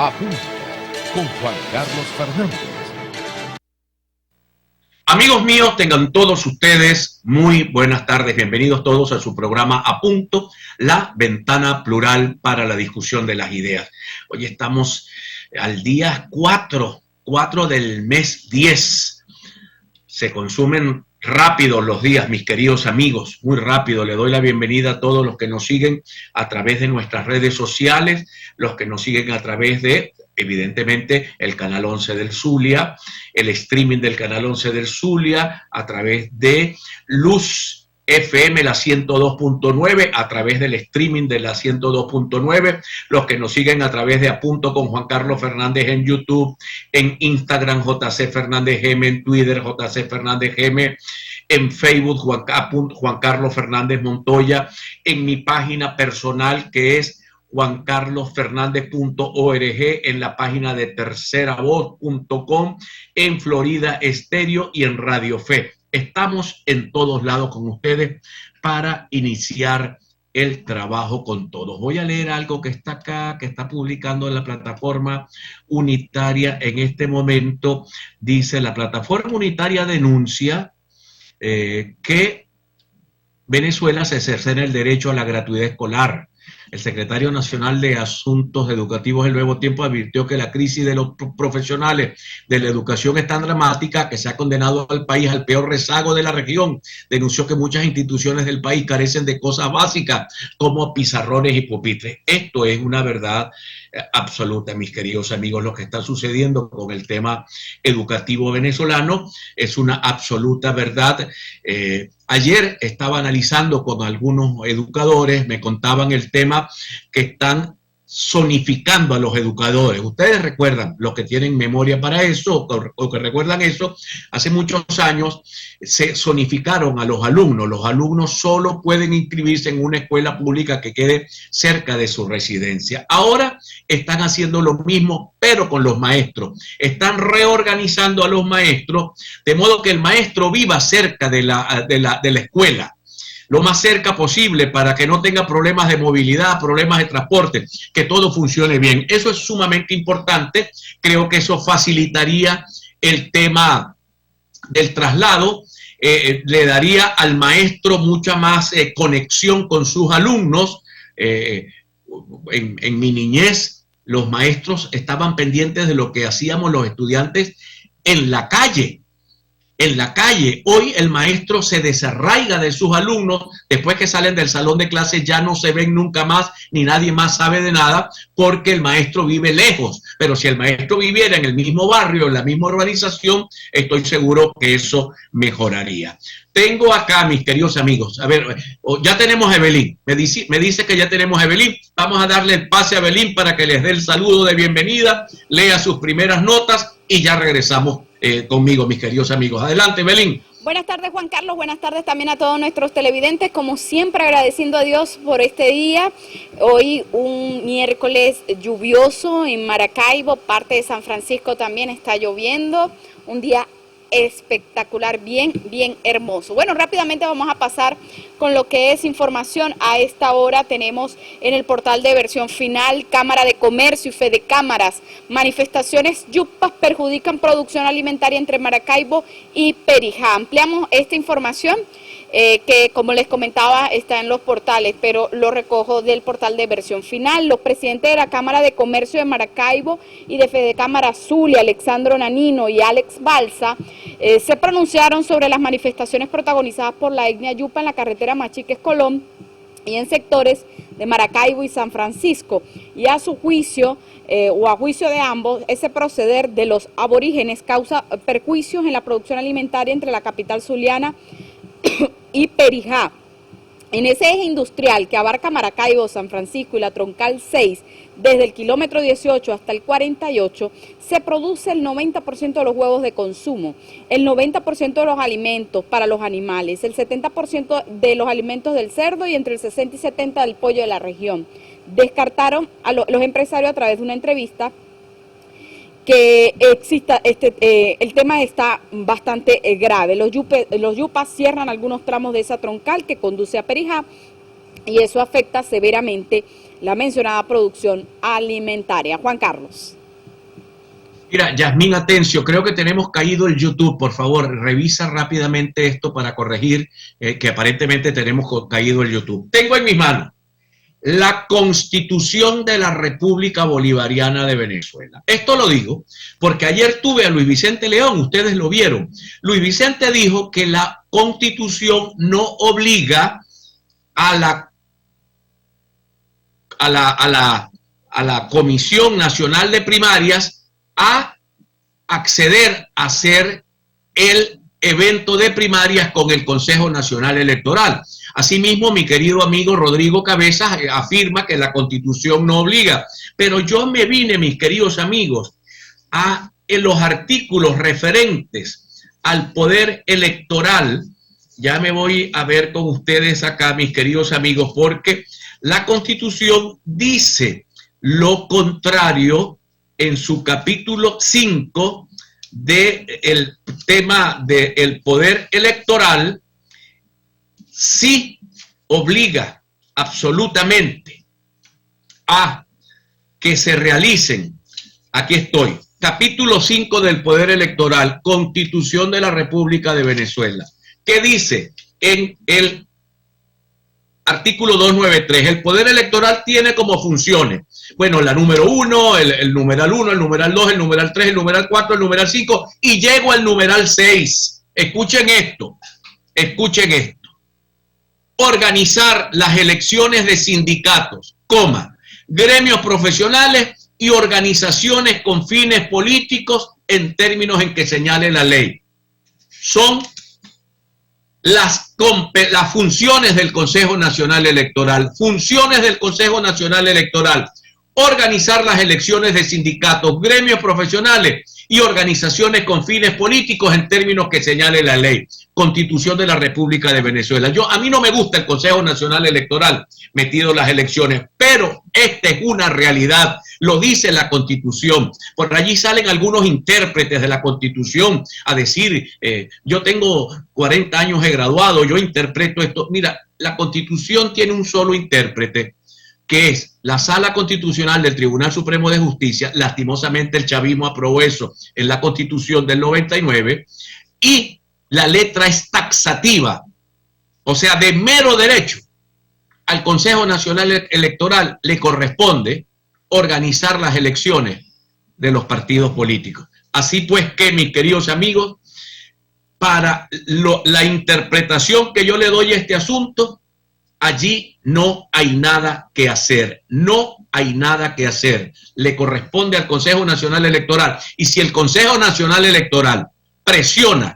A punto con Juan Carlos Fernández. Amigos míos, tengan todos ustedes muy buenas tardes. Bienvenidos todos a su programa A Punto, la ventana plural para la discusión de las ideas. Hoy estamos al día 4 del mes 10. Se consumen rápido los días, mis queridos amigos, muy rápido. Le doy la bienvenida a todos los que nos siguen a través de nuestras redes sociales, los que nos siguen a través de, evidentemente, el Canal 11 del Zulia, el streaming del Canal 11 del Zulia, a través de Luz FM, la 102.9, a través del streaming de la 102.9, los que nos siguen a través de A Punto con Juan Carlos Fernández en YouTube, en Instagram JC Fernández GM, en Twitter JC Fernández GM, en Facebook Juan Carlos Fernández Montoya, en mi página personal que es juancarlosfernandez.org, en la página de terceravoz.com, en Florida Estéreo y en Radio Fe. Estamos en todos lados con ustedes para iniciar el trabajo con todos. Voy a leer algo que está acá, que está publicando en la plataforma unitaria en este momento. Dice: la plataforma unitaria denuncia que Venezuela se cercena el derecho a la gratuidad escolar. El secretario nacional de Asuntos Educativos del Nuevo Tiempo advirtió que la crisis de los profesionales de la educación es tan dramática que se ha condenado al país al peor rezago de la región. Denunció que muchas instituciones del país carecen de cosas básicas como pizarrones y pupitres. Esto es una verdad absoluta, mis queridos amigos. Lo que está sucediendo con el tema educativo venezolano es una absoluta verdad. Ayer estaba analizando con algunos educadores, me contaban el tema que están zonificando a los educadores. Ustedes recuerdan, los que tienen memoria para eso o que recuerdan eso, hace muchos años se zonificaron a los alumnos. Los alumnos solo pueden inscribirse en una escuela pública que quede cerca de su residencia. Ahora están haciendo lo mismo, pero con los maestros. Están reorganizando a los maestros de modo que el maestro viva cerca de la escuela, lo más cerca posible, para que no tenga problemas de movilidad, problemas de transporte, que todo funcione bien. Eso es sumamente importante. Creo que eso facilitaría el tema del traslado, le daría al maestro mucha más conexión con sus alumnos. En mi niñez, los maestros estaban pendientes de lo que hacíamos los estudiantes en la calle. En la calle, hoy el maestro se desarraiga de sus alumnos, después que salen del salón de clases ya no se ven nunca más, ni nadie más sabe de nada, porque el maestro vive lejos. Pero si el maestro viviera en el mismo barrio, en la misma urbanización, estoy seguro que eso mejoraría. Tengo acá, mis queridos amigos, a ver, ya tenemos a Evelyn, me dice que ya tenemos a Evelyn. Vamos a darle el pase a Evelyn para que les dé el saludo de bienvenida, lea sus primeras notas y ya regresamos conmigo, mis queridos amigos. Adelante, Belín. Buenas tardes, Juan Carlos. Buenas tardes también a todos nuestros televidentes. Como siempre, agradeciendo a Dios por este día. Hoy un miércoles lluvioso en Maracaibo, parte de San Francisco también está lloviendo. Un día espectacular, bien hermoso. Bueno, rápidamente vamos a pasar con lo que es información. A esta hora tenemos en el portal de Versión Final: Cámara de Comercio y Fede Cámaras. Manifestaciones yupas perjudican producción alimentaria entre Maracaibo y Perijá. Ampliamos esta información que, como les comentaba, está en los portales, pero lo recojo del portal de Versión Final. Los presidentes de la Cámara de Comercio de Maracaibo y de Fede Cámara Zulia, Alexandro Nanino y Alex Balsa, se pronunciaron sobre las manifestaciones protagonizadas por la etnia yupa en la carretera Machiques-Colón y en sectores de Maracaibo y San Francisco, y a su juicio o a juicio de ambos, ese proceder de los aborígenes causa perjuicios en la producción alimentaria entre la capital zuliana y Perijá. En ese eje industrial que abarca Maracaibo, San Francisco y la Troncal 6, desde el kilómetro 18 hasta el 48, se produce el 90% de los huevos de consumo, el 90% de los alimentos para los animales, el 70% de los alimentos del cerdo y entre el 60 y 70% del pollo de la región. Descartaron a los empresarios a través de una entrevista que el tema está bastante grave. Los yupas cierran algunos tramos de esa troncal que conduce a Perijá y eso afecta severamente la mencionada producción alimentaria. Juan Carlos. Mira, Yasmín Atencio, creo que tenemos caído el YouTube. Por favor, revisa rápidamente esto para corregir que aparentemente tenemos caído el YouTube. Tengo en mis manos la Constitución de la República Bolivariana de Venezuela. Esto lo digo porque ayer tuve a Luis Vicente León, ustedes lo vieron. Luis Vicente dijo que la Constitución no obliga a la Comisión Nacional de Primarias a acceder a hacer el evento de primarias con el Consejo Nacional Electoral. Asimismo, mi querido amigo Rodrigo Cabezas afirma que la Constitución no obliga. Pero yo me vine, mis queridos amigos, en los artículos referentes al poder electoral. Ya me voy a ver con ustedes acá, mis queridos amigos, porque la Constitución dice lo contrario en su capítulo 5 del tema del poder electoral. Sí obliga absolutamente a que se realicen, aquí estoy, capítulo 5 del poder electoral, Constitución de la República de Venezuela. ¿Qué dice en el artículo 293? El poder electoral tiene como funciones, bueno, la número 1, el numeral 1, el numeral 2, el numeral 3, el numeral 4, el numeral 5 y llego al numeral 6. Escuchen esto, escuchen esto. Organizar las elecciones de sindicatos, gremios profesionales y organizaciones con fines políticos en términos en que señale la ley. Son las funciones del Consejo Nacional Electoral. Funciones del Consejo Nacional Electoral: organizar las elecciones de sindicatos, gremios profesionales y organizaciones con fines políticos en términos que señale la ley. Constitución de la República de Venezuela. A mí no me gusta el Consejo Nacional Electoral metido en las elecciones, pero esta es una realidad, lo dice la Constitución. Por allí salen algunos intérpretes de la Constitución a decir, yo tengo 40 años de graduado, yo interpreto esto. Mira, la Constitución tiene un solo intérprete, que es la Sala Constitucional del Tribunal Supremo de Justicia. Lastimosamente el chavismo aprobó eso en la Constitución del 99, y la letra es taxativa, o sea, de mero derecho. Al Consejo Nacional Electoral le corresponde organizar las elecciones de los partidos políticos. Así pues que, mis queridos amigos, para la interpretación que yo le doy a este asunto, allí no hay nada que hacer, no hay nada que hacer. Le corresponde al Consejo Nacional Electoral, y si el Consejo Nacional Electoral presiona,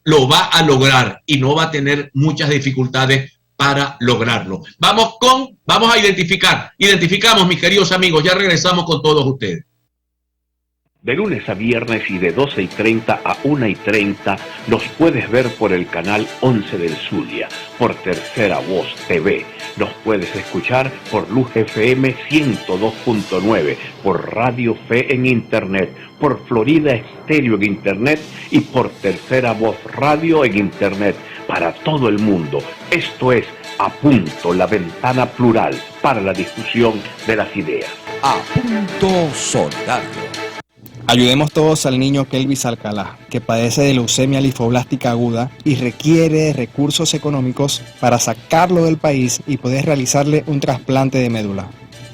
lo va a lograr y no va a tener muchas dificultades para lograrlo. Vamos a identificamos, mis queridos amigos, ya regresamos con todos ustedes. De lunes a viernes y de 12:30 a 1:30 nos puedes ver por el canal 11 del Zulia, por Tercera Voz TV. Nos puedes escuchar por Luz FM 102.9, por Radio Fe en Internet, por Florida Estéreo en Internet y por Tercera Voz Radio en Internet para todo el mundo. Esto es A Punto, la ventana plural para la discusión de las ideas. A Punto Solidario. Ayudemos todos al niño Kelvis Alcalá, que padece de leucemia linfoblástica aguda y requiere recursos económicos para sacarlo del país y poder realizarle un trasplante de médula.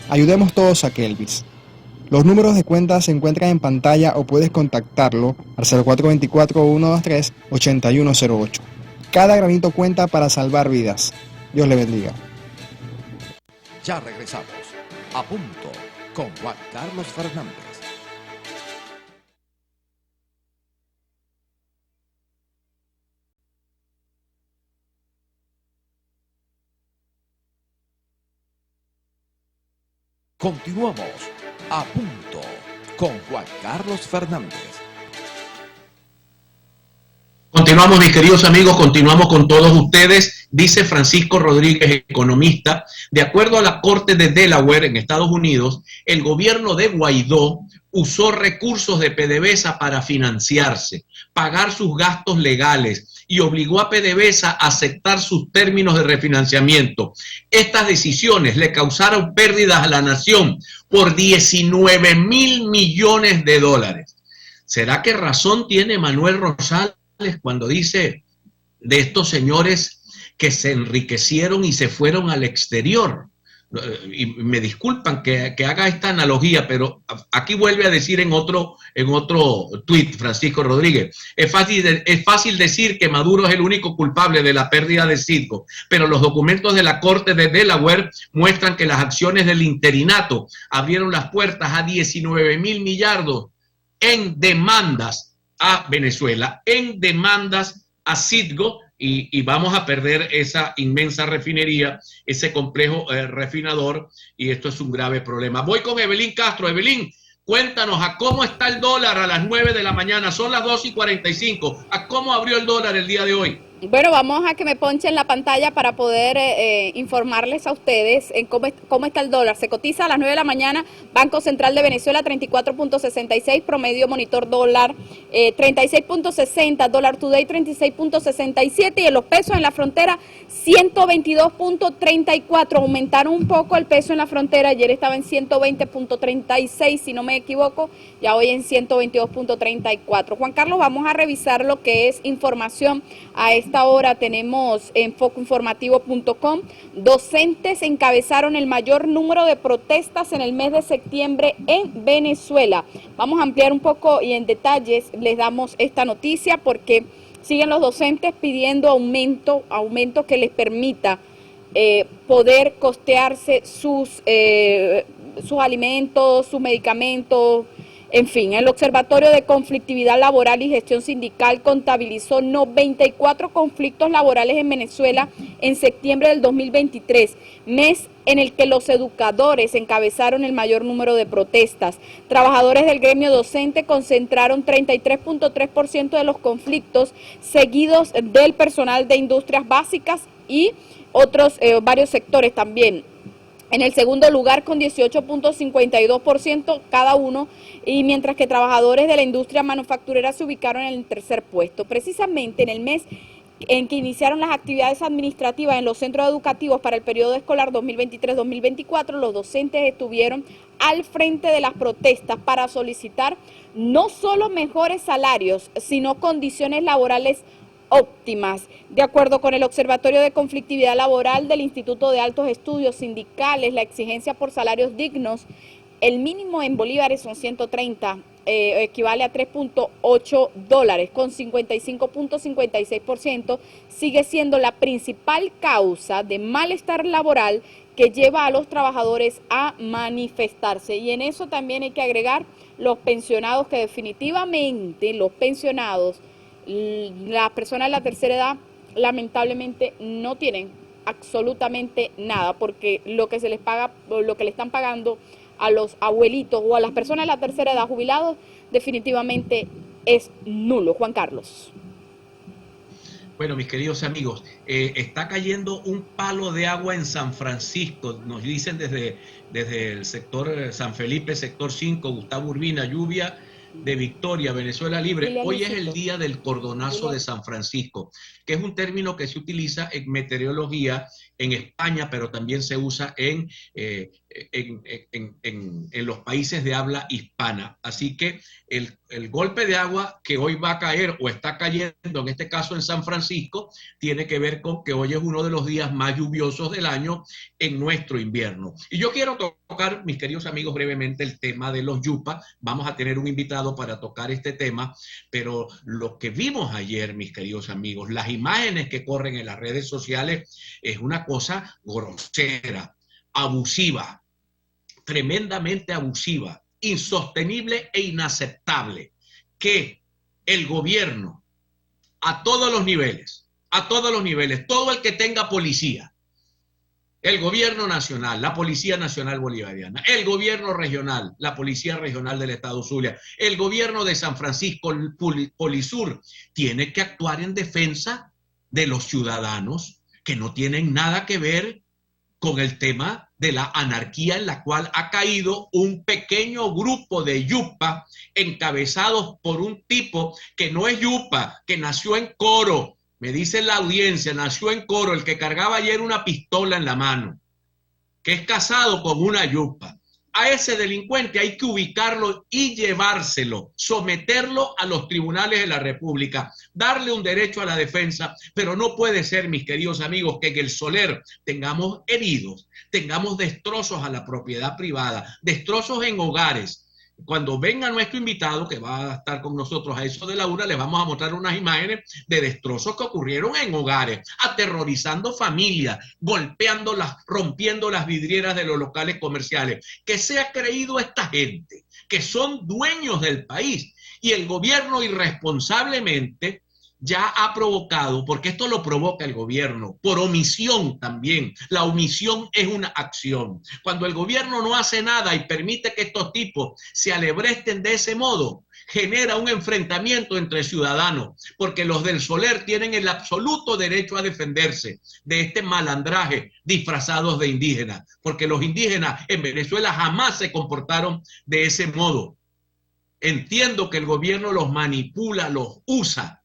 Ayudemos todos a Kelvis. Los números de cuenta se encuentran en pantalla o puedes contactarlo al 0424-123-8108. Cada granito cuenta para salvar vidas. Dios le bendiga. Ya regresamos. A Punto con Juan Carlos Fernández. Continuamos A Punto con Juan Carlos Fernández. Continuamos, mis queridos amigos, continuamos con todos ustedes. Dice Francisco Rodríguez, economista, de acuerdo a la Corte de Delaware en Estados Unidos, el gobierno de Guaidó usó recursos de PDVSA para financiarse, pagar sus gastos legales y obligó a PDVSA a aceptar sus términos de refinanciamiento. Estas decisiones le causaron pérdidas a la nación por 19.000 millones de dólares. ¿Será que razón tiene Manuel Rosales cuando dice de estos señores que se enriquecieron y se fueron al exterior? Y me disculpan que haga esta analogía, pero aquí vuelve a decir en otro tuit Francisco Rodríguez, es fácil decir que Maduro es el único culpable de la pérdida de Citgo, pero los documentos de la Corte de Delaware muestran que las acciones del interinato abrieron las puertas a 19.000 millardos en demandas a Venezuela, en demandas a Citgo, y vamos a perder esa inmensa refinería, ese complejo refinador, y esto es un grave problema. Voy con Evelyn Castro. Evelyn, cuéntanos a cómo está el dólar a las 9 de la mañana, son las 2:45, ¿a cómo abrió el dólar el día de hoy? Bueno, vamos a que me ponchen la pantalla para poder informarles a ustedes en cómo está el dólar. Se cotiza a las 9 de la mañana, Banco Central de Venezuela 34.66, promedio monitor dólar 36.60, dólar today 36.67 y en los pesos en la frontera 122.34. Aumentaron un poco el peso en la frontera, ayer estaba en 120.36 si no me equivoco, ya hoy en 122.34. Juan Carlos, vamos a revisar lo que es información. A esta hora tenemos en focoinformativo.com, docentes encabezaron el mayor número de protestas en el mes de septiembre en Venezuela. Vamos a ampliar un poco y en detalles les damos esta noticia porque siguen los docentes pidiendo aumento que les permita poder costearse sus alimentos, sus medicamentos. En fin, el Observatorio de Conflictividad Laboral y Gestión Sindical contabilizó 94 conflictos laborales en Venezuela en septiembre del 2023, mes en el que los educadores encabezaron el mayor número de protestas. Trabajadores del gremio docente concentraron 33.3% de los conflictos, seguidos del personal de industrias básicas y otros varios sectores también. En el segundo lugar con 18.52% cada uno, y mientras que trabajadores de la industria manufacturera se ubicaron en el tercer puesto. Precisamente en el mes en que iniciaron las actividades administrativas en los centros educativos para el periodo escolar 2023-2024, los docentes estuvieron al frente de las protestas para solicitar no solo mejores salarios, sino condiciones laborales óptimas. De acuerdo con el Observatorio de Conflictividad Laboral del Instituto de Altos Estudios Sindicales, la exigencia por salarios dignos, el mínimo en bolívares son 130, equivale a $3.8 con 55.56%, sigue siendo la principal causa de malestar laboral que lleva a los trabajadores a manifestarse. Y en eso también hay que agregar los pensionados, que definitivamente los pensionados, las personas de la tercera edad, lamentablemente no tienen absolutamente nada, porque lo que se les paga, lo que le están pagando a los abuelitos o a las personas de la tercera edad jubilados, definitivamente es nulo. Juan Carlos. Bueno, mis queridos amigos, está cayendo un palo de agua en San Francisco, nos dicen desde el sector San Felipe, sector 5, Gustavo Urbina, lluvia de Victoria, Venezuela libre. Hoy es el día del cordonazo de San Francisco, que es un término que se utiliza en meteorología en España, pero también se usa en los países de habla hispana. Así que el golpe de agua que hoy va a caer o está cayendo, en este caso en San Francisco, tiene que ver con que hoy es uno de los días más lluviosos del año en nuestro invierno. Y yo quiero tocar, mis queridos amigos, brevemente el tema de los yupas. Vamos a tener un invitado para tocar este tema, pero lo que vimos ayer, mis queridos amigos, las imágenes que corren en las redes sociales, es una cosa grosera, abusiva, tremendamente abusiva, insostenible e inaceptable, que el gobierno a todos los niveles, todo el que tenga policía, el gobierno nacional, la Policía Nacional Bolivariana, el gobierno regional, la Policía Regional del Estado Zulia, el gobierno de San Francisco, el Polisur, tiene que actuar en defensa de los ciudadanos que no tienen nada que ver con el tema de la anarquía en la cual ha caído un pequeño grupo de yupa encabezados por un tipo que no es yupa, que nació en Coro, Me dice la audiencia, nació en Coro, el que cargaba ayer una pistola en la mano, que es casado con una yupa. A ese delincuente hay que ubicarlo y llevárselo, someterlo a los tribunales de la República, darle un derecho a la defensa, pero no puede ser, mis queridos amigos, que en el Soler tengamos heridos, tengamos destrozos a la propiedad privada, destrozos en hogares. Cuando venga nuestro invitado, que va a estar con nosotros a eso de la 1, les vamos a mostrar unas imágenes de destrozos que ocurrieron en hogares, aterrorizando familias, golpeándolas, rompiendo las vidrieras de los locales comerciales. ¿Qué se ha creído esta gente? Que son dueños del país. Y el gobierno irresponsablemente ya ha provocado, porque esto lo provoca el gobierno, por omisión también. La omisión es una acción. Cuando el gobierno no hace nada y permite que estos tipos se alebresten de ese modo, genera un enfrentamiento entre ciudadanos, porque los del Soler tienen el absoluto derecho a defenderse de este malandraje disfrazados de indígenas, porque los indígenas en Venezuela jamás se comportaron de ese modo. Entiendo que el gobierno los manipula, los usa,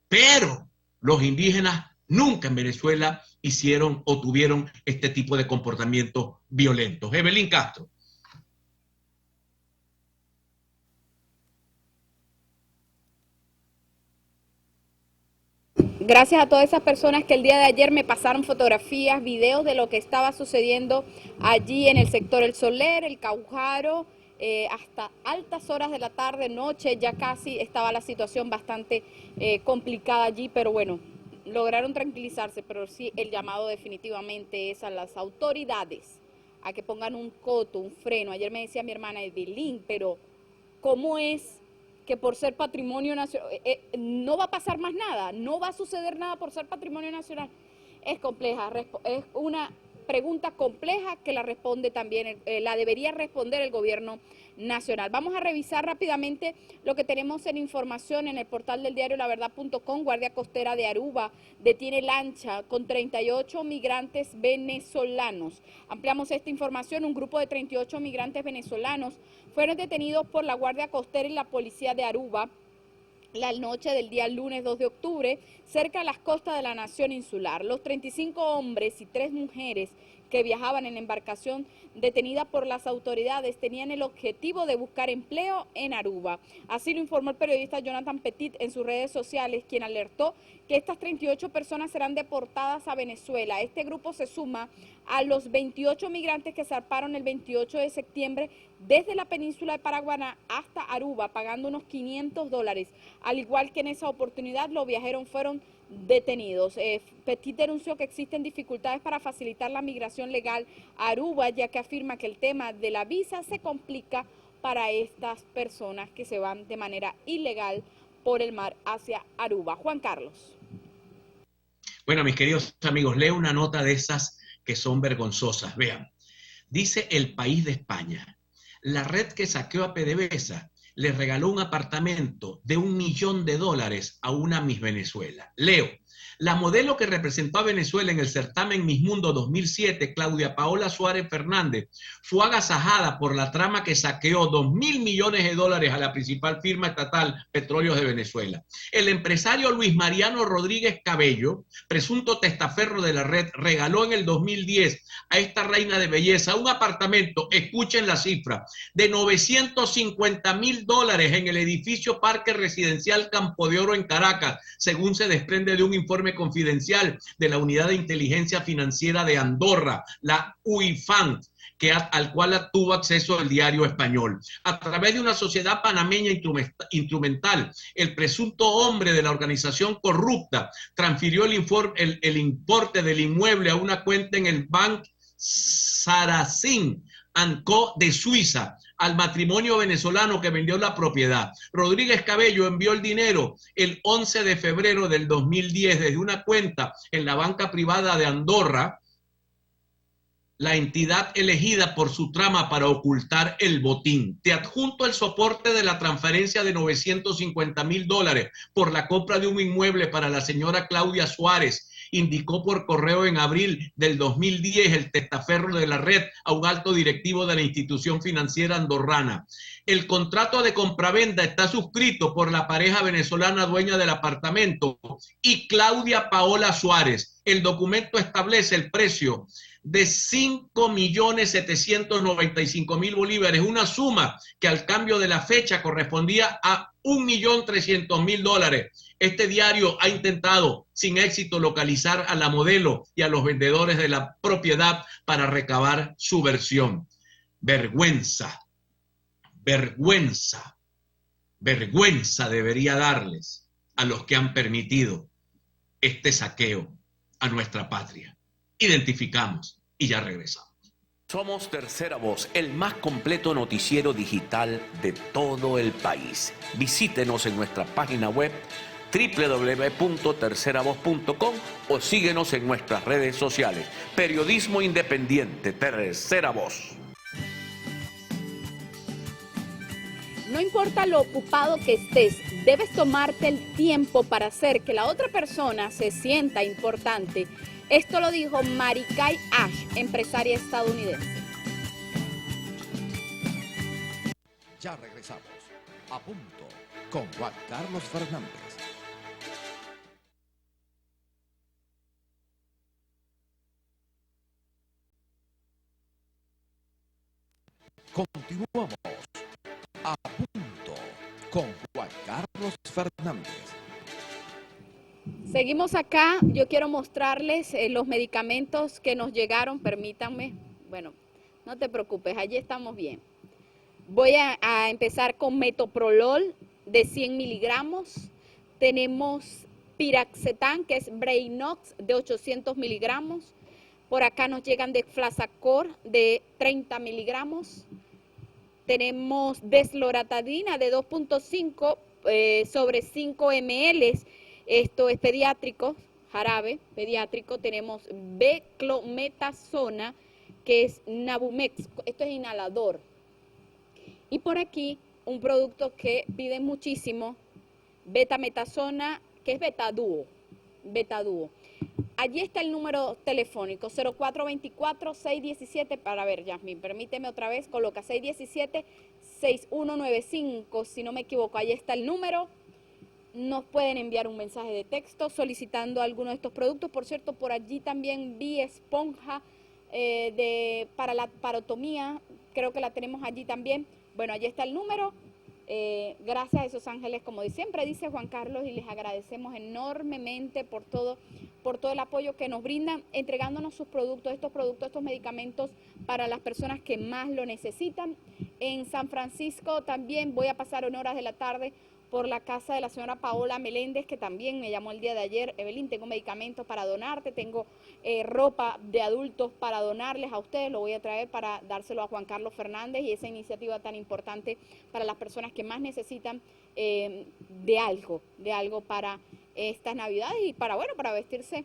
pero los indígenas nunca en Venezuela hicieron o tuvieron este tipo de comportamientos violentos. Evelyn Castro. Gracias a todas esas personas que el día de ayer me pasaron fotografías, videos de lo que estaba sucediendo allí en el sector El Soler, El Caujaro, hasta altas horas de la tarde, noche, ya casi estaba la situación bastante complicada allí, pero bueno, lograron tranquilizarse, pero sí el llamado definitivamente es a las autoridades a que pongan un coto, un freno. Ayer me decía mi hermana Evelyn, pero ¿cómo es que por ser patrimonio nacional no va a pasar más nada? No va a suceder nada por ser patrimonio nacional. Es compleja, es una pregunta compleja que la responde también, la debería responder el gobierno nacional. Vamos a revisar rápidamente lo que tenemos en información en el portal del diario laverdad.com. Guardia Costera de Aruba detiene lancha con 38 migrantes venezolanos. Ampliamos esta información. Un grupo de 38 migrantes venezolanos fueron detenidos por la Guardia Costera y la Policía de Aruba la noche del día lunes 2 de octubre, cerca de las costas de la nación insular. Los 35 hombres y 3 mujeres que viajaban en la embarcación detenida por las autoridades tenían el objetivo de buscar empleo en Aruba. Así lo informó el periodista Jonathan Petit en sus redes sociales, quien alertó que estas 38 personas serán deportadas a Venezuela. Este grupo se suma a los 28 migrantes que zarparon el 28 de septiembre desde la península de Paraguaná hasta Aruba, pagando unos $500. Al igual que en esa oportunidad, los viajeros fueron detenidos. Petit denunció que existen dificultades para facilitar la migración legal a Aruba, ya que afirma que el tema de la visa se complica para estas personas que se van de manera ilegal por el mar hacia Aruba. Juan Carlos. Bueno, mis queridos amigos, leo una nota de esas que son vergonzosas. Vean, dice El País de España: la red que saqueó a PDVSA le regaló un apartamento de $1 millón a una Miss Venezuela. Leo: la modelo que representó a Venezuela en el certamen Miss Mundo 2007, Claudia Paola Suárez Fernández, fue agasajada por la trama que saqueó $2.000 millones a la principal firma estatal Petróleos de Venezuela. El empresario Luis Mariano Rodríguez Cabello, presunto testaferro de la red, regaló en el 2010 a esta reina de belleza un apartamento, escuchen la cifra, de $950.000 en el edificio Parque Residencial Campo de Oro en Caracas, según se desprende de un informe confidencial de la Unidad de Inteligencia Financiera de Andorra, la UIFAN, al cual tuvo acceso el Diario Español. A través de una sociedad panameña instrumental, el presunto hombre de la organización corrupta transfirió el importe del inmueble a una cuenta en el Bank Saracen & Co. de Suiza, al matrimonio venezolano que vendió la propiedad. Rodríguez Cabello envió el dinero el 11 de febrero del 2010 desde una cuenta en la banca privada de Andorra, la entidad elegida por su trama para ocultar el botín. Te adjunto el soporte de la transferencia de $950.000 por la compra de un inmueble para la señora Claudia Suárez indicó por correo en abril del 2010 el testaferro de la red a un alto directivo de la institución financiera andorrana. El contrato de compraventa está suscrito por la pareja venezolana dueña del apartamento y Claudia Paola Suárez. El documento establece el precio de 5.795.000 bolívares, una suma que al cambio de la fecha correspondía a 1.300.000 dólares. Este diario ha intentado sin éxito localizar a la modelo y a los vendedores de la propiedad para recabar su versión. Vergüenza, vergüenza, vergüenza debería darles a los que han permitido este saqueo a nuestra patria. Identificamos y ya regresamos. Somos Tercera Voz, el más completo noticiero digital de todo el país. Visítenos en nuestra página web www.terceravoz.com o síguenos en nuestras redes sociales. Periodismo independiente, Tercera Voz. No importa lo ocupado que estés, debes tomarte el tiempo para hacer que la otra persona se sienta importante. Esto lo dijo Mary-Kay Ash, empresaria estadounidense. Ya regresamos a punto con Juan Carlos Fernández. Continuamos a punto con Juan Carlos Fernández. Seguimos acá. Yo quiero mostrarles los medicamentos que nos llegaron. Permítanme. Bueno, no te preocupes, allí estamos bien. Voy a empezar con metoprolol de 100 miligramos. Tenemos piraxetán, que es Brainox, de 800 miligramos. Por acá nos llegan de Flasacor, de 30 miligramos. Tenemos desloratadina de 2.5 sobre 5 ml. Esto es pediátrico, jarabe pediátrico. Tenemos beclometasona, que es Nabumex. Esto es inhalador. Y por aquí, un producto que piden muchísimo, betametasona, que es Betaduo. Betaduo. Allí está el número telefónico, 0424-617, para ver, Yasmin, permíteme otra vez, coloca 617-6195, si no me equivoco, allí está el número. Nos pueden enviar un mensaje de texto solicitando alguno de estos productos. Por cierto, por allí también vi esponja para la parotomía, creo que la tenemos allí también. Bueno, allí está el número. Gracias a esos ángeles, como siempre dice Juan Carlos, y les agradecemos enormemente por todo el apoyo que nos brindan, entregándonos sus productos, estos medicamentos para las personas que más lo necesitan. En San Francisco también voy a pasar en horas de la tarde por la casa de la señora Paola Meléndez, que también me llamó el día de ayer. Evelyn, tengo medicamentos para donarte, tengo ropa de adultos para donarles a ustedes, lo voy a traer para dárselo a Juan Carlos Fernández y esa iniciativa tan importante para las personas que más necesitan de algo para estas Navidades y para vestirse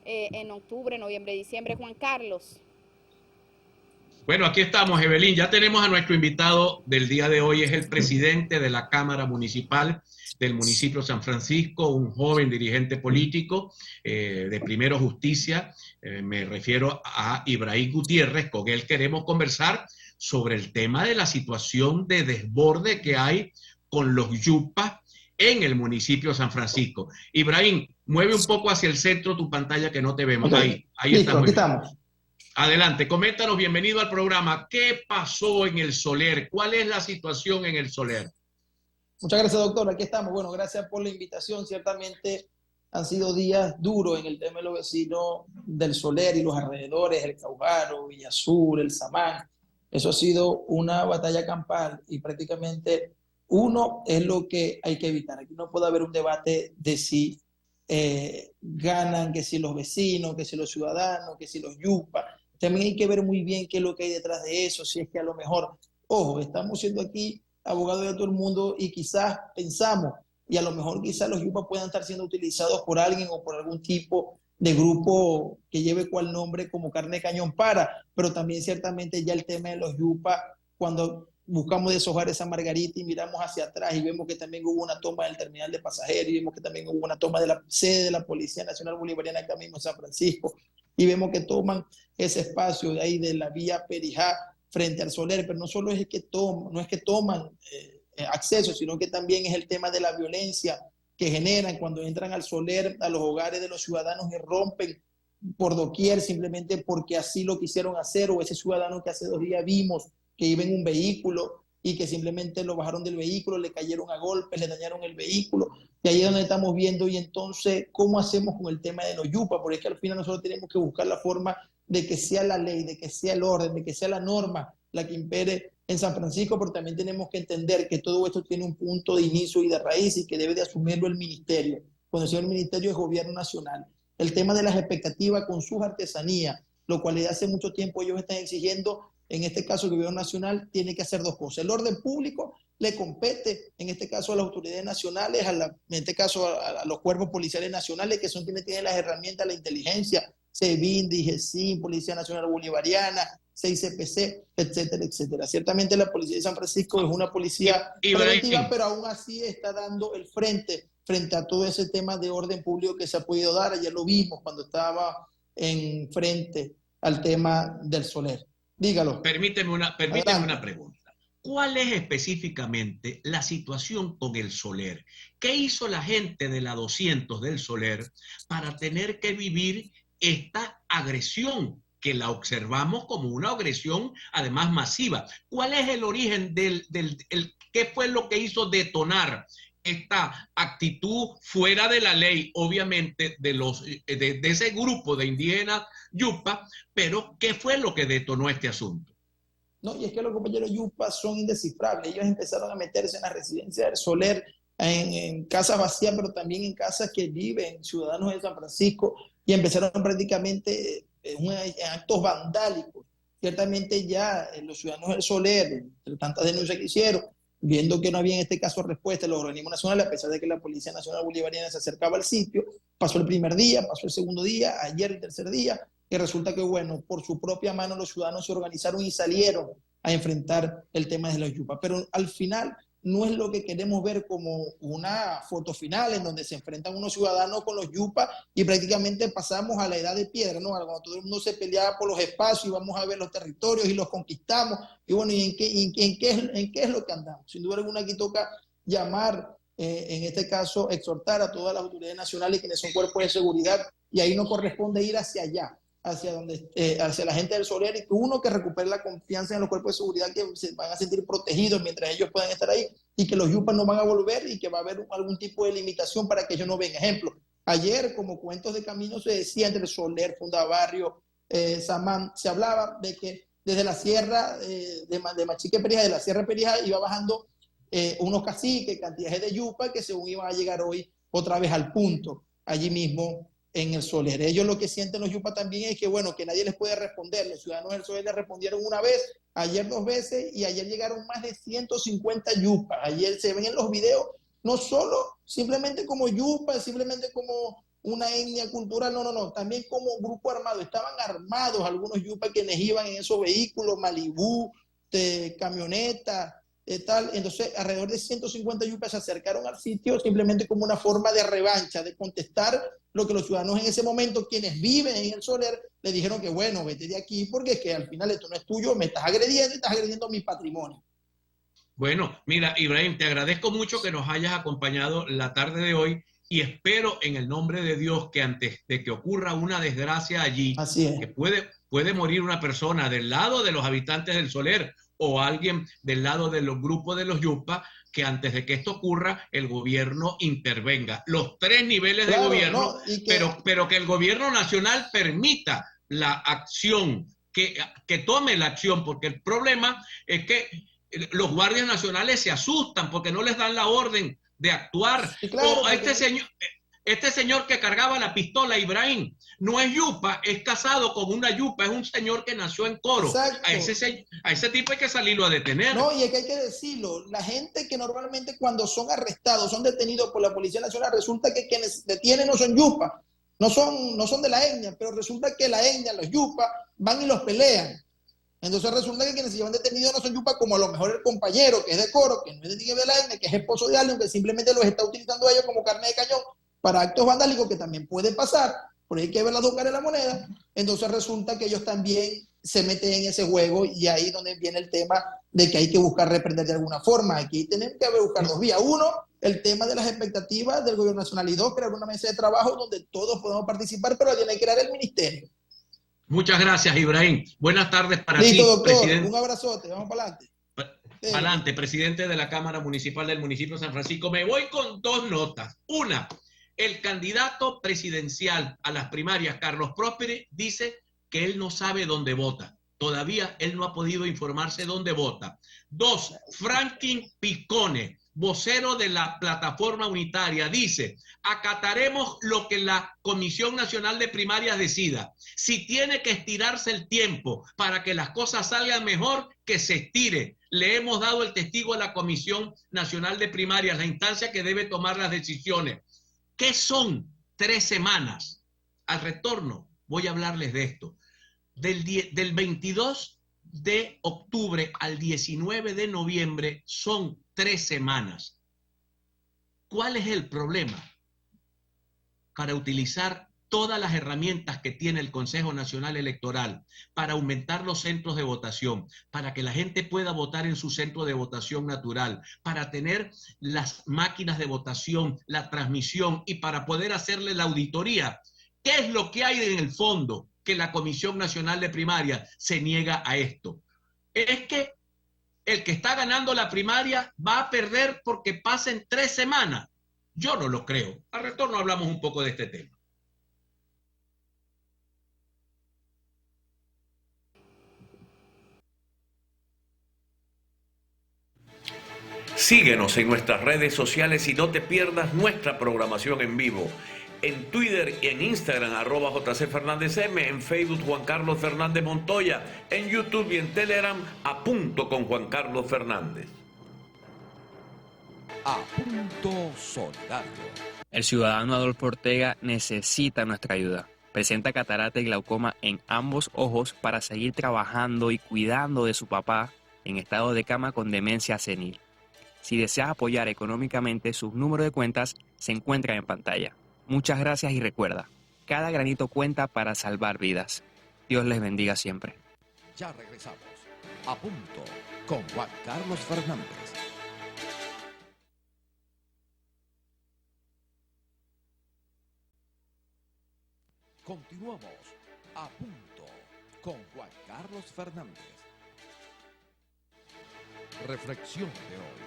en octubre, noviembre, diciembre. Juan Carlos. Bueno, aquí estamos, Evelyn. Ya tenemos a nuestro invitado del día de hoy, es el presidente de la Cámara Municipal del municipio de San Francisco, un joven dirigente político de Primero Justicia. Me refiero a Ibrahim Gutiérrez. Con él queremos conversar sobre el tema de la situación de desborde que hay con los yupas en el municipio de San Francisco. Ibrahim, mueve un poco hacia el centro tu pantalla que no te vemos. Okay. Ahí Listo, aquí estamos. Adelante, coméntanos, bienvenido al programa. ¿Qué pasó en el Soler? ¿Cuál es la situación en el Soler? Muchas gracias, doctor. Aquí estamos. Bueno, gracias por la invitación. Ciertamente han sido días duros en el tema de los vecinos del Soler y los alrededores, el Caujaro, Villa Sur, el Samán. Eso ha sido una batalla campal y prácticamente uno es lo que hay que evitar. Aquí no puede haber un debate de si ganan, que si los vecinos, que si los ciudadanos, que si los yupas. También hay que ver muy bien qué es lo que hay detrás de eso, si es que a lo mejor, ojo, estamos siendo aquí abogados de todo el mundo y quizás pensamos, y a lo mejor quizás los yupas puedan estar siendo utilizados por alguien o por algún tipo de grupo que lleve cual nombre como carne de cañón para, pero también ciertamente ya el tema de los yupas, cuando buscamos deshojar esa margarita y miramos hacia atrás y vemos que también hubo una toma del terminal de pasajeros y vemos que también hubo una toma de la sede de la Policía Nacional Bolivariana acá mismo en San Francisco y vemos que toman ese espacio de ahí de la vía Perijá frente al Soler, pero no solo es que toman, no es que toman acceso, sino que también es el tema de la violencia que generan cuando entran al Soler, a los hogares de los ciudadanos y rompen por doquier simplemente porque así lo quisieron hacer, o ese ciudadano que hace 2 días vimos que iba en un vehículo y que simplemente lo bajaron del vehículo, le cayeron a golpes, le dañaron el vehículo, y ahí es donde estamos viendo. Y entonces, ¿cómo hacemos con el tema de los yupas? Porque es que al final nosotros tenemos que buscar la forma de que sea la ley, de que sea el orden, de que sea la norma la que impere en San Francisco, pero también tenemos que entender que todo esto tiene un punto de inicio y de raíz y que debe de asumirlo el ministerio. Cuando sea el ministerio es gobierno nacional. El tema de las expectativas con sus artesanías, lo cual desde hace mucho tiempo ellos están exigiendo, en este caso el gobierno nacional tiene que hacer 2 cosas. El orden público le compete, en este caso a las autoridades nacionales, en este caso a los cuerpos policiales nacionales, que son quienes tienen las herramientas, la inteligencia, SEBIN, DIGESIN, Policía Nacional Bolivariana, 6CPC, etcétera, etcétera. Ciertamente la Policía de San Francisco es una policía preventiva, pero aún así está dando el frente a todo ese tema de orden público que se ha podido dar. Ayer lo vimos cuando estaba en frente al tema del Soler. Dígalo. Permíteme una pregunta. ¿Cuál es específicamente la situación con el Soler? ¿Qué hizo la gente de la 200 del Soler para tener que vivir esta agresión, que la observamos como una agresión además masiva? ¿Cuál es el origen qué fue lo que hizo detonar esta actitud fuera de la ley, obviamente, de ese grupo de indígenas yupa, pero qué fue lo que detonó este asunto? No, y es que los compañeros yupa son indescifrables. Ellos empezaron a meterse en la residencia del Soler, en casas vacías, pero también en casas que viven ciudadanos de San Francisco, y empezaron prácticamente en actos vandálicos. Ciertamente ya los ciudadanos del Soler, entre tantas denuncias que hicieron, viendo que no había en este caso respuesta de los organismos nacionales, a pesar de que la Policía Nacional Bolivariana se acercaba al sitio, pasó el primer día, pasó el segundo día, ayer el tercer día, y resulta que, bueno, por su propia mano los ciudadanos se organizaron y salieron a enfrentar el tema de los yupas. Pero al final no es lo que queremos ver como una foto final en donde se enfrentan unos ciudadanos con los yupas y prácticamente pasamos a la edad de piedra, ¿no? Cuando todo el mundo se peleaba por los espacios y vamos a ver los territorios y los conquistamos. Y bueno, ¿y en qué es lo que andamos? Sin duda alguna aquí toca llamar, en este caso, exhortar a todas las autoridades nacionales quienes son cuerpos de seguridad, y ahí no corresponde ir hacia allá, hacia la gente del Soler, y que uno que recupere la confianza en los cuerpos de seguridad, que se van a sentir protegidos mientras ellos puedan estar ahí, y que los yupas no van a volver y que va a haber algún tipo de limitación para que ellos no vengan. Ejemplo, ayer como cuentos de camino se decía entre Soler, Fundabarrio, Samán, se hablaba de que desde la sierra de Machique Perijá, de la sierra Perijá, iba bajando unos caciques, cantidades de yupas que según iban a llegar hoy otra vez al punto, allí mismo en el Soler. Ellos lo que sienten los yupas también es que, bueno, que nadie les puede responder. Los ciudadanos del Soler les respondieron una vez, ayer 2 veces, y ayer llegaron más de 150 yupas. Ayer se ven en los videos, no solo simplemente como yupas, simplemente como una etnia cultural, no, también como grupo armado. Estaban armados algunos yupas quienes iban en esos vehículos, Malibú, camionetas, tal. Entonces, alrededor de 150 yupas se acercaron al sitio simplemente como una forma de revancha, de contestar lo que los ciudadanos en ese momento, quienes viven en el Soler, le dijeron que, bueno, vete de aquí porque es que al final esto no es tuyo, me estás agrediendo y estás agrediendo mi patrimonio. Bueno, mira, Ibrahim, te agradezco mucho que nos hayas acompañado la tarde de hoy, y espero en el nombre de Dios que antes de que ocurra una desgracia allí, que puede morir una persona del lado de los habitantes del Soler o alguien del lado de los grupos de los yupas, que antes de que esto ocurra el gobierno intervenga. Los 3 niveles de gobierno, pero que el gobierno nacional permita la acción, que tome la acción, porque el problema es que los guardias nacionales se asustan porque no les dan la orden de actuar. Sí, claro, o a este señor que cargaba la pistola, Ibrahim, no es yupa, es casado con una yupa, es un señor que nació en Coro. A ese tipo hay que salirlo a detener. No, y es que hay que decirlo, la gente que normalmente cuando son arrestados, son detenidos por la Policía Nacional, resulta que quienes detienen no son yupas, no son de la etnia, pero resulta que la etnia, los yupas, van y los pelean. Entonces resulta que quienes se llevan detenidos no son yupa, como a lo mejor el compañero que es de Coro, que no es de Tigre Belaine, que es esposo de alguien, que simplemente los está utilizando a ellos como carne de cañón para actos vandálicos, que también puede pasar, por ahí hay que ver las dos caras de la moneda. Entonces resulta que ellos también se meten en ese juego, y ahí es donde viene el tema de que hay que buscar reprender de alguna forma. Aquí tenemos que buscar dos vías. Uno, el tema de las expectativas del gobierno nacional, y dos, crear una mesa de trabajo donde todos podamos participar, pero tiene que crear el ministerio. Muchas gracias, Ibrahim. Buenas tardes para ti, Listo, doctor. presidente. Un abrazote. Vamos para adelante. Adelante, presidente de la Cámara Municipal del municipio de San Francisco. Me voy con dos notas. Una, el candidato presidencial a las primarias, Carlos Prósperi, dice que él no sabe dónde vota. Todavía él no ha podido informarse dónde vota. Dos, Franklin Picone, vocero de la plataforma unitaria, dice: acataremos lo que la Comisión Nacional de Primarias decida. Si tiene que estirarse el tiempo para que las cosas salgan mejor, que se estire. Le hemos dado el testigo a la Comisión Nacional de Primarias, la instancia que debe tomar las decisiones. ¿Qué son 3 semanas? Al retorno voy a hablarles de esto. Del 22 de octubre al 19 de noviembre son 3 semanas. ¿Cuál es el problema? Para utilizar todas las herramientas que tiene el Consejo Nacional Electoral para aumentar los centros de votación, para que la gente pueda votar en su centro de votación natural, para tener las máquinas de votación, la transmisión, y para poder hacerle la auditoría. ¿Qué es lo que hay en el fondo? Que la Comisión Nacional de Primarias se niega a esto. Es que el que está ganando la primaria va a perder porque pasen 3 semanas. Yo no lo creo. Al retorno hablamos un poco de este tema. Síguenos en nuestras redes sociales y no te pierdas nuestra programación en vivo. En Twitter y en Instagram, @JCFernandezM, en Facebook, Juan Carlos Fernández Montoya, en YouTube y en Telegram, A Punto con Juan Carlos Fernández. A Punto Solidario. El ciudadano Adolfo Ortega necesita nuestra ayuda. Presenta catarata y glaucoma en ambos ojos para seguir trabajando y cuidando de su papá en estado de cama con demencia senil. Si deseas apoyar económicamente, sus números de cuentas se encuentran en pantalla. Muchas gracias y recuerda, cada granito cuenta para salvar vidas. Dios les bendiga siempre. Ya regresamos. A Punto con Juan Carlos Fernández. Continuamos. A Punto con Juan Carlos Fernández. Reflexión de hoy.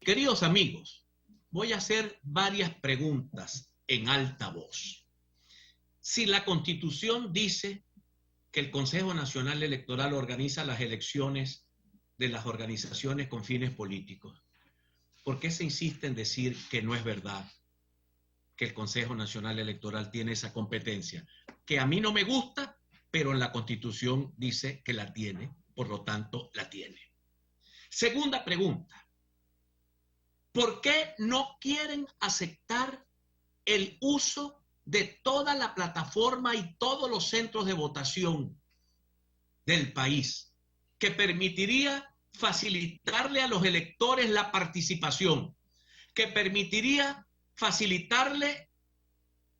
Queridos amigos, voy a hacer varias preguntas en alta voz. Si la Constitución dice que el Consejo Nacional Electoral organiza las elecciones de las organizaciones con fines políticos, ¿por qué se insiste en decir que no es verdad que el Consejo Nacional Electoral tiene esa competencia? Que a mí no me gusta, pero en la Constitución dice que la tiene, por lo tanto la tiene. Segunda pregunta. ¿Por qué no quieren aceptar el uso de toda la plataforma y todos los centros de votación del país, que permitiría facilitarle a los electores la participación, que permitiría facilitarle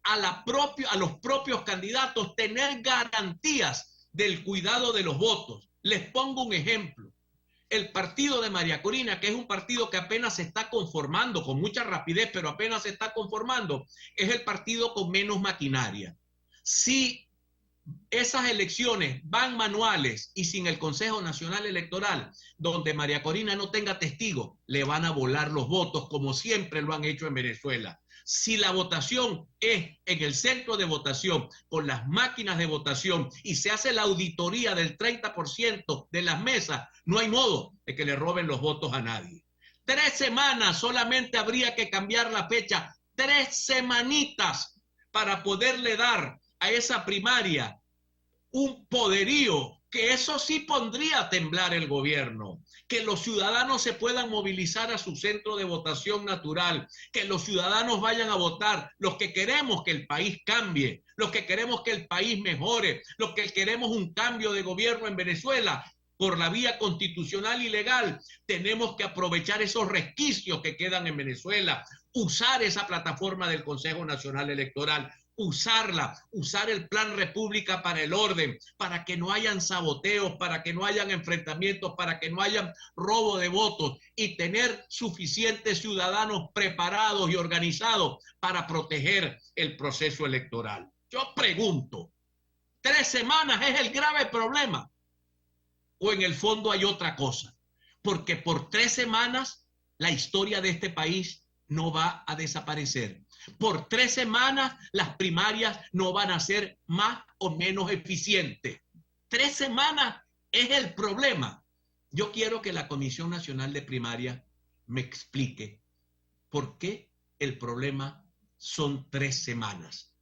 a los propios candidatos tener garantías del cuidado de los votos? Les pongo un ejemplo. El partido de María Corina, que es un partido que apenas se está conformando, con mucha rapidez, pero apenas se está conformando, es el partido con menos maquinaria. Si esas elecciones van manuales y sin el Consejo Nacional Electoral, donde María Corina no tenga testigos, le van a volar los votos, como siempre lo han hecho en Venezuela. Si la votación es en el centro de votación, con las máquinas de votación, y se hace la auditoría del 30% de las mesas, no hay modo de que le roben los votos a nadie. 3 semanas solamente habría que cambiar la fecha, 3 semanitas para poderle dar a esa primaria un poderío que eso sí pondría a temblar el gobierno, que los ciudadanos se puedan movilizar a su centro de votación natural, que los ciudadanos vayan a votar, los que queremos que el país cambie, los que queremos que el país mejore, los que queremos un cambio de gobierno en Venezuela por la vía constitucional y legal. Tenemos que aprovechar esos resquicios que quedan en Venezuela, usar esa plataforma del Consejo Nacional Electoral, usar el Plan República para el orden, para que no hayan saboteos, para que no hayan enfrentamientos, para que no hayan robo de votos, y tener suficientes ciudadanos preparados y organizados para proteger el proceso electoral. Yo pregunto, ¿3 semanas es el grave problema? ¿O en el fondo hay otra cosa? Porque por 3 semanas la historia de este país no va a desaparecer. Por 3 semanas las primarias no van a ser más o menos eficientes. 3 semanas es el problema. Yo quiero que la Comisión Nacional de Primarias me explique por qué el problema son 3 semanas.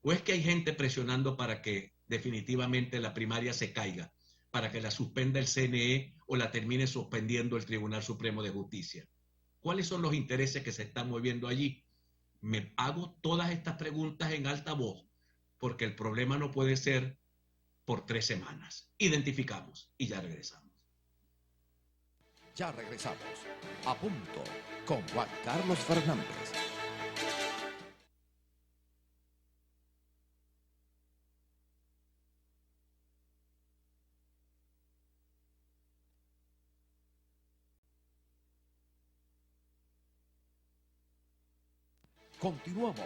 ¿O es que hay gente presionando para que definitivamente la primaria se caiga, para que la suspenda el CNE o la termine suspendiendo el Tribunal Supremo de Justicia? ¿Cuáles son los intereses que se están moviendo allí? Me hago todas estas preguntas en alta voz, porque el problema no puede ser por 3 semanas. Identificamos y ya regresamos. Ya regresamos. A punto con Juan Carlos Fernández. Continuamos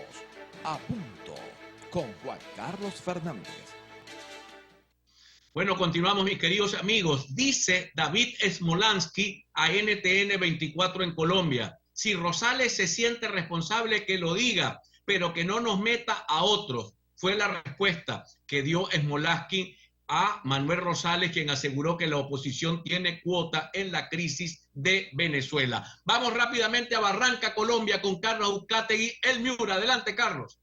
a punto con Juan Carlos Fernández. Bueno, continuamos, mis queridos amigos. Dice David Smolansky a NTN 24 en Colombia: si Rosales se siente responsable, que lo diga, pero que no nos meta a otros. Fue la respuesta que dio Smolansky a Manuel Rosales, quien aseguró que la oposición tiene cuota en la crisis de Venezuela. Vamos rápidamente a Barranca, Colombia, con Carlos Uzcategui, El Miura. Adelante, Carlos.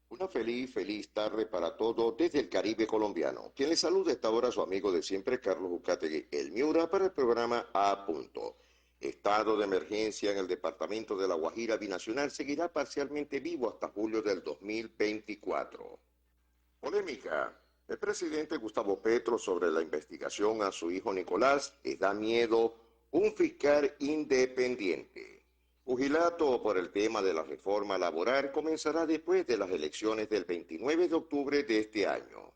Una feliz tarde para todos desde el Caribe colombiano. Quien les saluda a esta hora, su amigo de siempre, Carlos Uzcategui, El Miura, para el programa A Punto. Estado de emergencia en el departamento de La Guajira binacional seguirá parcialmente vivo hasta julio del 2024. Polémica. El presidente Gustavo Petro sobre la investigación a su hijo Nicolás: les da miedo un fiscal independiente. Pugilato por el tema de la reforma laboral comenzará después de las elecciones del 29 de octubre de este año.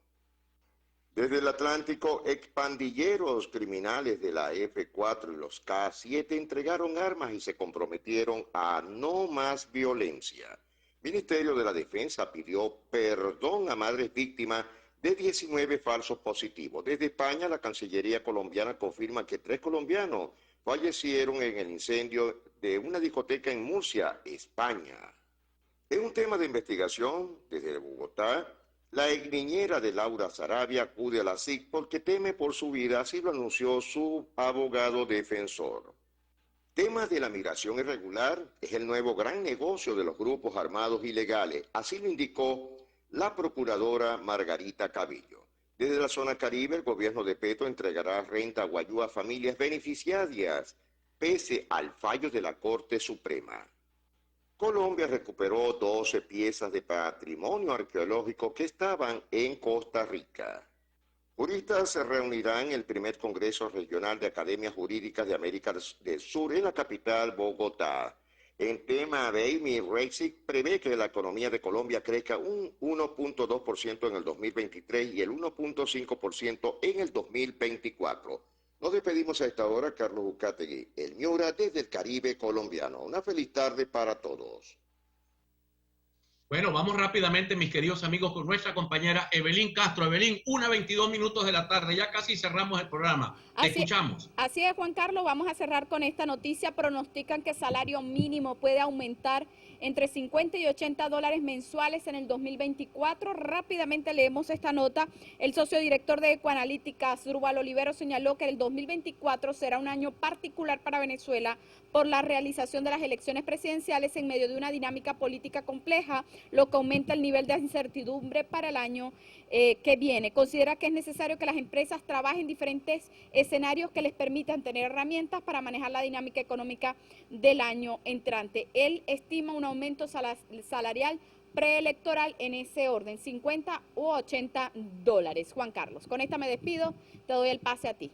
Desde el Atlántico, expandilleros criminales de la F4 y los K7 entregaron armas y se comprometieron a no más violencia. Ministerio de la Defensa pidió perdón a madres víctimas de 19 falsos positivos. Desde España, la Cancillería colombiana confirma que 3 colombianos fallecieron en el incendio de una discoteca en Murcia, España. En un tema de investigación, desde Bogotá, la exniñera de Laura Sarabia acude a la SIC porque teme por su vida, así lo anunció su abogado defensor. Tema de la migración irregular es el nuevo gran negocio de los grupos armados ilegales, así lo indicó la procuradora Margarita Cabillo. Desde la zona Caribe, el gobierno de Petro entregará renta guayú a familias beneficiarias, pese al fallo de la Corte Suprema. Colombia recuperó 12 piezas de patrimonio arqueológico que estaban en Costa Rica. Juristas se reunirán en el primer Congreso Regional de Academias Jurídicas de América del Sur en la capital, Bogotá. En tema, Amy Reisic prevé que la economía de Colombia crezca un 1.2% en el 2023 y el 1.5% en el 2024. Nos despedimos a esta hora, Carlos Uzcategui, El Miura, desde el Caribe colombiano. Una feliz tarde para todos. Bueno, vamos rápidamente, mis queridos amigos, con nuestra compañera Evelyn Castro. Evelyn, 1:22 de la tarde, ya casi cerramos el programa. Te escuchamos. Así es, Juan Carlos, vamos a cerrar con esta noticia. Pronostican que el salario mínimo puede aumentar entre 50 y 80 dólares mensuales en el 2024. Rápidamente leemos esta nota. El socio director de Ecoanalítica, Durval Olivero, señaló que el 2024 será un año particular para Venezuela por la realización de las elecciones presidenciales en medio de una dinámica política compleja. lo que aumenta el nivel de incertidumbre para el año que viene. Considera que es necesario que las empresas trabajen en diferentes escenarios que les permitan tener herramientas para manejar la dinámica económica del año entrante. Él estima un aumento salarial preelectoral en ese orden, 50 u 80 dólares. Juan Carlos, con esta me despido, te doy el pase a ti.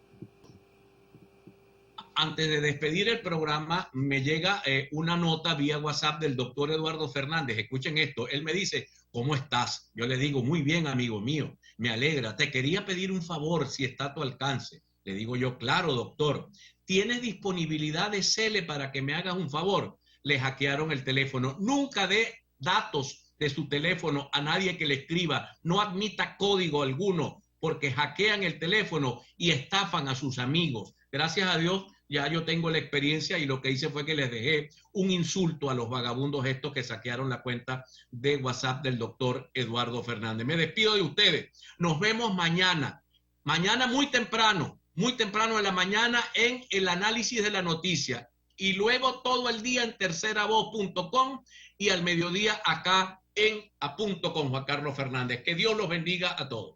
Antes de despedir el programa, me llega una nota vía WhatsApp del doctor Eduardo Fernández. Escuchen esto. Él me dice, ¿cómo estás? Yo le digo, muy bien, amigo mío. Me alegra. Te quería pedir un favor si está a tu alcance. Le digo yo, claro, doctor. ¿Tienes disponibilidad de Cele para que me hagas un favor? Le hackearon el teléfono. Nunca dé datos de su teléfono a nadie que le escriba. No admita código alguno porque hackean el teléfono y estafan a sus amigos. Gracias a Dios, ya yo tengo la experiencia y lo que hice fue que les dejé un insulto a los vagabundos estos que saquearon la cuenta de WhatsApp del doctor Eduardo Fernández. Me despido de ustedes. Nos vemos mañana. Mañana muy temprano de la mañana en el análisis de la noticia. Y luego todo el día en terceravoz.com y al mediodía acá en A Punto con Juan Carlos Fernández. Que Dios los bendiga a todos.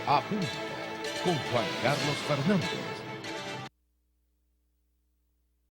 A Punto con Juan Carlos Fernández.